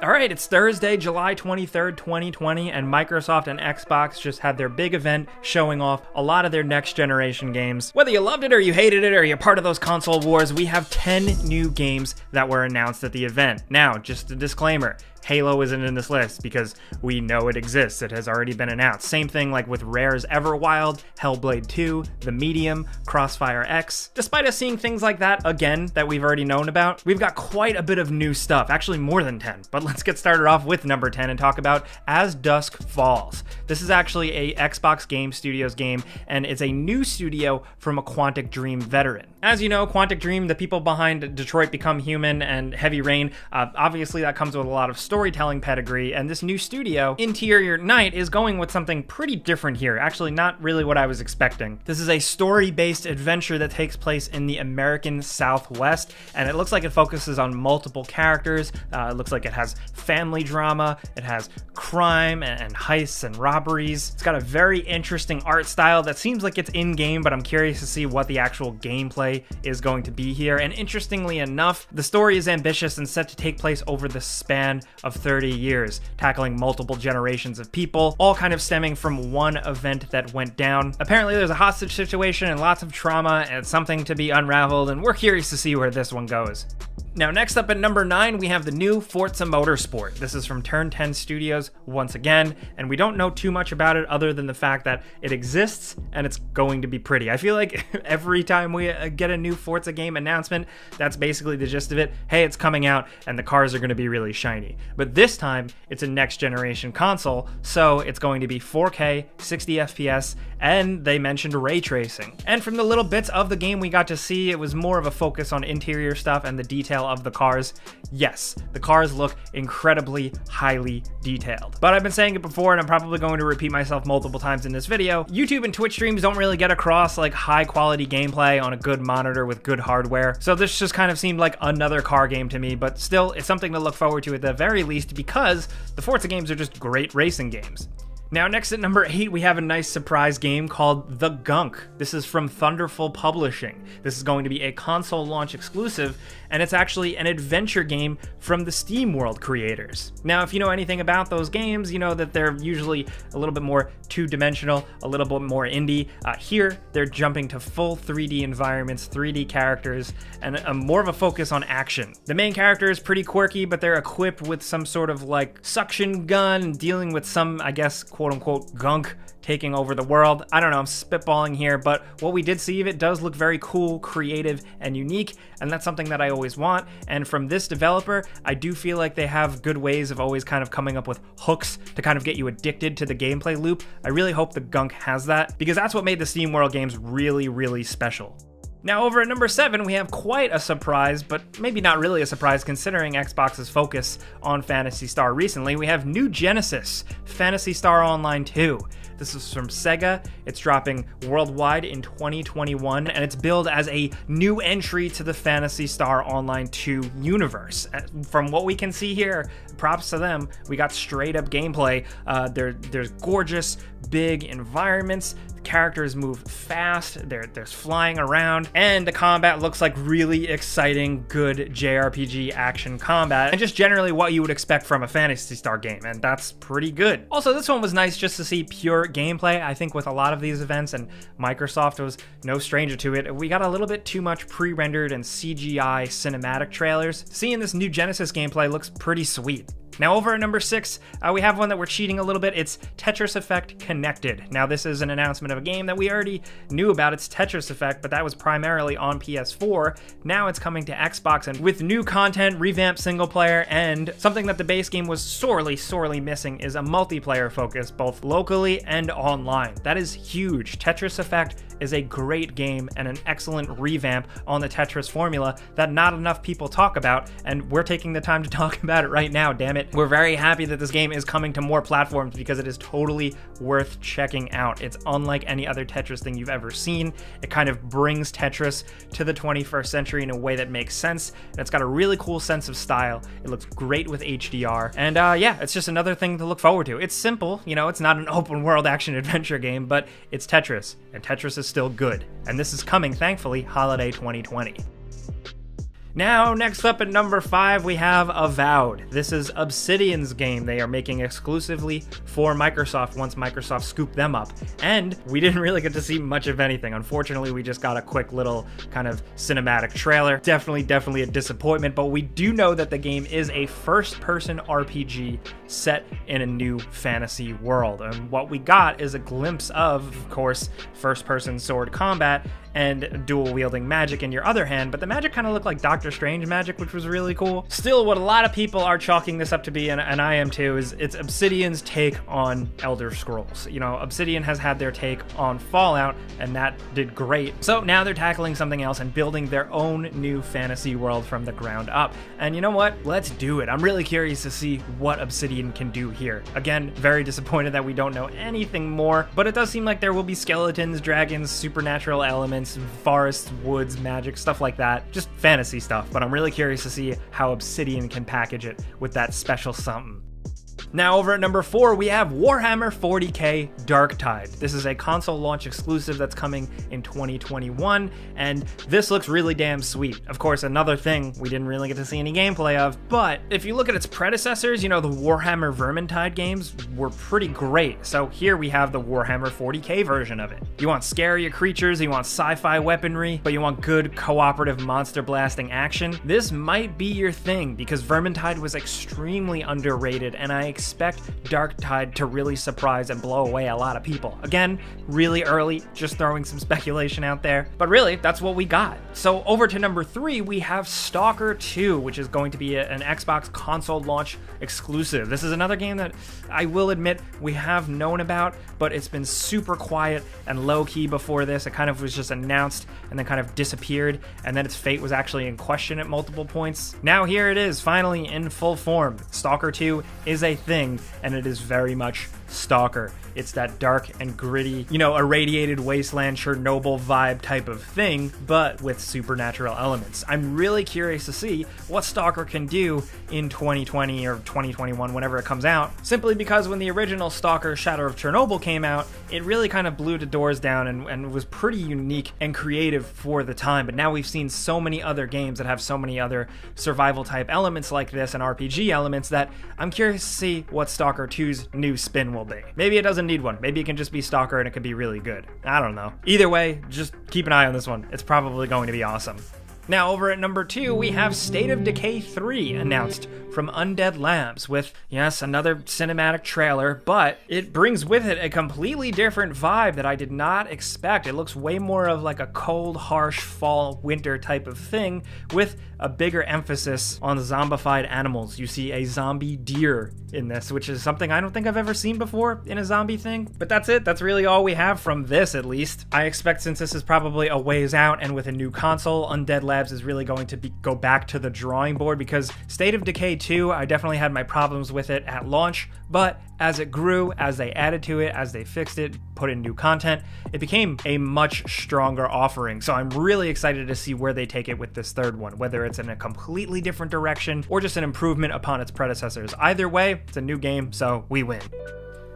All right, it's Thursday, July 23rd, 2020, and Microsoft and Xbox just had their big event showing off a lot of their next generation games. Whether you loved it or you hated it or you're part of those console wars, we have 10 new games that were announced at the event. Now, just a disclaimer. Halo isn't in this list because we know it exists. It has already been announced. Same thing like with Rare's Everwild, Hellblade 2, The Medium, Crossfire X. Despite us seeing things like that again that we've already known about, we've got quite a bit of new stuff, actually more than 10. But let's get started off with number 10 and talk about As Dusk Falls. This is actually a Xbox Game Studios game, and it's a new studio from a Quantic Dream veteran. As you know, Quantic Dream, the people behind Detroit Become Human and Heavy Rain, obviously that comes with a lot of storytelling pedigree, and this new studio, Interior Night, is going with something pretty different here. Actually, not really what I was expecting. This is a story-based adventure that takes place in the American Southwest, and it looks like it focuses on multiple characters. It looks like it has family drama, it has crime and heists and robberies. It's got a very interesting art style that seems like it's in-game, but I'm curious to see what the actual gameplay is going to be here. And interestingly enough, the story is ambitious and set to take place over the span of 30 years, tackling multiple generations of people, all kind of stemming from one event that went down. Apparently there's a hostage situation and lots of trauma and something to be unraveled, and we're curious to see where this one goes. Now, next up at number 9, we have the new Forza Motorsport. This is from Turn 10 Studios once again, and we don't know too much about it other than the fact that it exists and it's going to be pretty. I feel like every time we get a new Forza game announcement, that's basically the gist of it. Hey, it's coming out and the cars are going to be really shiny. But this time, it's a next generation console, so it's going to be 4K, 60 FPS, and they mentioned ray tracing. And from the little bits of the game we got to see, it was more of a focus on interior stuff and the detail of the cars. Yes, the cars look incredibly highly detailed. But I've been saying it before, and I'm probably going to repeat myself multiple times in this video. YouTube and Twitch streams don't really get across like high quality gameplay on a good monitor with good hardware. So this just kind of seemed like another car game to me, but still, it's something to look forward to at the very least because the Forza games are just great racing games. Now, next at number 8, we have a nice surprise game called The Gunk. This is from Thunderful Publishing. This is going to be a console launch exclusive, and it's actually an adventure game from the SteamWorld creators. Now, if you know anything about those games, you know that they're usually a little bit more two-dimensional, a little bit more indie. Here, they're jumping to full 3D environments, 3D characters, and more of a focus on action. The main character is pretty quirky, but they're equipped with some sort of like suction gun, dealing with some, I guess, quote-unquote gunk taking over the world. I don't know, I'm spitballing here, but what we did see of it does look very cool, creative, and unique, and that's something that I always want. And from this developer, I do feel like they have good ways of always kind of coming up with hooks to kind of get you addicted to the gameplay loop. I really hope the Gunk has that, because that's what made the SteamWorld games really, really special. Now, over at number 7, we have quite a surprise, but maybe not really a surprise considering Xbox's focus on Phantasy Star recently. We have New Genesis, Phantasy Star Online 2. This is from Sega. It's dropping worldwide in 2021, and it's billed as a new entry to the Phantasy Star Online 2 universe. From what we can see here, props to them, we got straight up gameplay. There's gorgeous, big environments. Characters move fast, there's flying around, and the combat looks like really exciting, good JRPG action combat, and just generally what you would expect from a Phantasy Star game, and that's pretty good. Also, this one was nice just to see pure gameplay. I think with a lot of these events, and Microsoft was no stranger to it, we got a little bit too much pre-rendered and CGI cinematic trailers. Seeing this New Genesis gameplay looks pretty sweet. Now, over at number 6, we have one that we're cheating a little bit. It's Tetris Effect Connected. Now, this is an announcement of a game that we already knew about. It's Tetris Effect, but that was primarily on PS4. Now it's coming to Xbox, and with new content, revamped single player, and something that the base game was sorely, sorely missing is a multiplayer focus, both locally and online. That is huge. Tetris Effect is a great game and an excellent revamp on the Tetris formula that not enough people talk about, and we're taking the time to talk about it right now, damn it. We're very happy that this game is coming to more platforms because it is totally worth checking out. It's unlike any other Tetris thing you've ever seen. It kind of brings Tetris to the 21st century in a way that makes sense, and it's got a really cool sense of style. It looks great with HDR, and yeah, it's just another thing to look forward to. It's simple, you know, it's not an open world action adventure game, but it's Tetris, and Tetris is still good. And this is coming, thankfully, holiday 2020. Now, next up at number 5, we have Avowed. This is Obsidian's game they are making exclusively for Microsoft once Microsoft scooped them up. And we didn't really get to see much of anything. Unfortunately, we just got a quick little kind of cinematic trailer. Definitely a disappointment, but we do know that the game is a first-person RPG set in a new fantasy world. And what we got is a glimpse of course, first-person sword combat and dual-wielding magic in your other hand, but the magic kind of looked like Doctor Strange magic, which was really cool. Still, what a lot of people are chalking this up to be, and I am too, is it's Obsidian's take on Elder Scrolls. You know, Obsidian has had their take on Fallout, and that did great. So now they're tackling something else and building their own new fantasy world from the ground up. And you know what? Let's do it. I'm really curious to see what Obsidian can do here. Again, very disappointed that we don't know anything more, but it does seem like there will be skeletons, dragons, supernatural elements, forests, woods, magic, stuff like that. Just fantasy stuff, but I'm really curious to see how Obsidian can package it with that special something. Now over at number 4, we have Warhammer 40k Darktide. This is a console launch exclusive that's coming in 2021, and this looks really damn sweet. Of course, another thing we didn't really get to see any gameplay of, but if you look at its predecessors, you know, the Warhammer Vermintide games were pretty great. So here we have the Warhammer 40k version of it. You want scarier creatures, you want sci-fi weaponry, but you want good cooperative monster blasting action. This might be your thing, because Vermintide was extremely underrated, and I expect Darktide to really surprise and blow away a lot of people. Again, really early, just throwing some speculation out there, but really, that's what we got. So over to number 3, we have Stalker 2, which is going to be an Xbox console launch exclusive. This is another game that I will admit we have known about, but it's been super quiet and low-key before this. It kind of was just announced and then kind of disappeared, and then its fate was actually in question at multiple points. Now here it is, finally in full form. Stalker 2 is a thing, and it is very much Stalker. It's that dark and gritty, you know, irradiated wasteland Chernobyl vibe type of thing, but with supernatural elements. I'm really curious to see what Stalker can do in 2020 or 2021, whenever it comes out, simply because when the original Stalker Shadow of Chernobyl came out, it really kind of blew the doors down and was pretty unique and creative for the time. But now we've seen so many other games that have so many other survival type elements like this and RPG elements that I'm curious to see what Stalker 2's new spin will be. Maybe it doesn't need one. Maybe it can just be Stalker and it could be really good. I don't know. Either way, just keep an eye on this one. It's probably going to be awesome. Now over at number 2, we have State of Decay 3 announced from Undead Labs with, yes, another cinematic trailer, but it brings with it a completely different vibe that I did not expect. It looks way more of like a cold, harsh fall, winter type of thing with a bigger emphasis on the zombified animals. You see a zombie deer in this, which is something I don't think I've ever seen before in a zombie thing. But that's it. That's really all we have from this, at least. I expect since this is probably a ways out and with a new console, Undead Labs is really going to go back to the drawing board, because State of Decay 2, I definitely had my problems with it at launch, but as it grew, as they added to it, as they fixed it, put in new content, it became a much stronger offering. So I'm really excited to see where they take it with this third one, whether it's in a completely different direction or just an improvement upon its predecessors. Either way, it's a new game, so we win.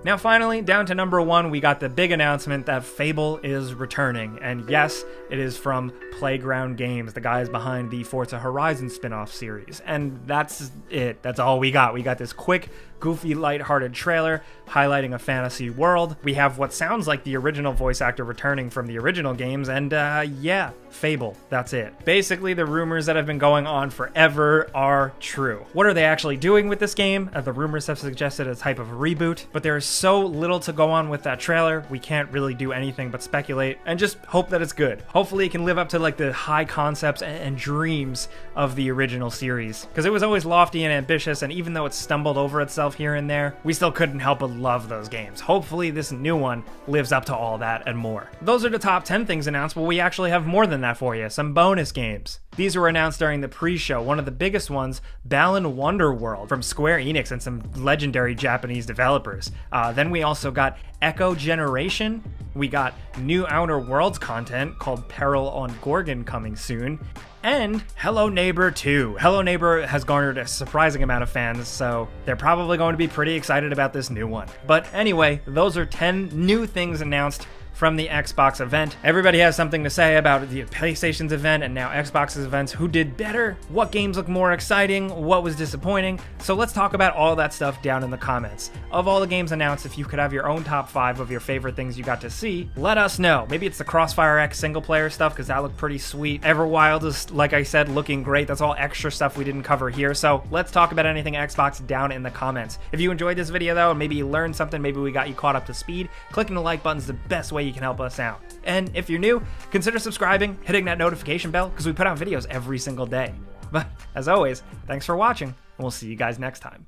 Now finally, down to number 1, we got the big announcement that Fable is returning. And yes, it is from Playground Games, the guys behind the Forza Horizon spin-off series. And that's it. That's all we got. We got this quick, goofy, lighthearted trailer highlighting a fantasy world. We have what sounds like the original voice actor returning from the original games, and yeah, Fable, that's it. Basically, the rumors that have been going on forever are true. What are they actually doing with this game? The rumors have suggested a type of reboot, but there is so little to go on with that trailer, we can't really do anything but speculate and just hope that it's good. Hopefully it can live up to like the high concepts and dreams of the original series, because it was always lofty and ambitious, and even though it stumbled over itself here and there, we still couldn't help but love those games. Hopefully this new one lives up to all that and more. Those are the top 10 things announced, but we actually have more than that for you. Some bonus games. These were announced during the pre-show. One of the biggest ones, Balan Wonderworld from Square Enix and some legendary Japanese developers. Then we also got Echo Generation. We got new Outer Worlds content called Peril on Gorgon coming soon. And Hello Neighbor 2. Hello Neighbor has garnered a surprising amount of fans, so they're probably going to be pretty excited about this new one. But anyway, those are 10 new things announced from the Xbox event. Everybody has something to say about the PlayStation's event and now Xbox's events. Who did better? What games look more exciting? What was disappointing? So let's talk about all that stuff down in the comments. Of all the games announced, if you could have your own top 5 of your favorite things you got to see, let us know. Maybe it's the Crossfire X single player stuff, because that looked pretty sweet. Everwild is, like I said, looking great. That's all extra stuff we didn't cover here. So let's talk about anything Xbox down in the comments. If you enjoyed this video though, and maybe you learned something, maybe we got you caught up to speed, clicking the like button is the best way you can help us out. And if you're new, consider subscribing, hitting that notification bell, because we put out videos every single day. But as always, thanks for watching, and we'll see you guys next time.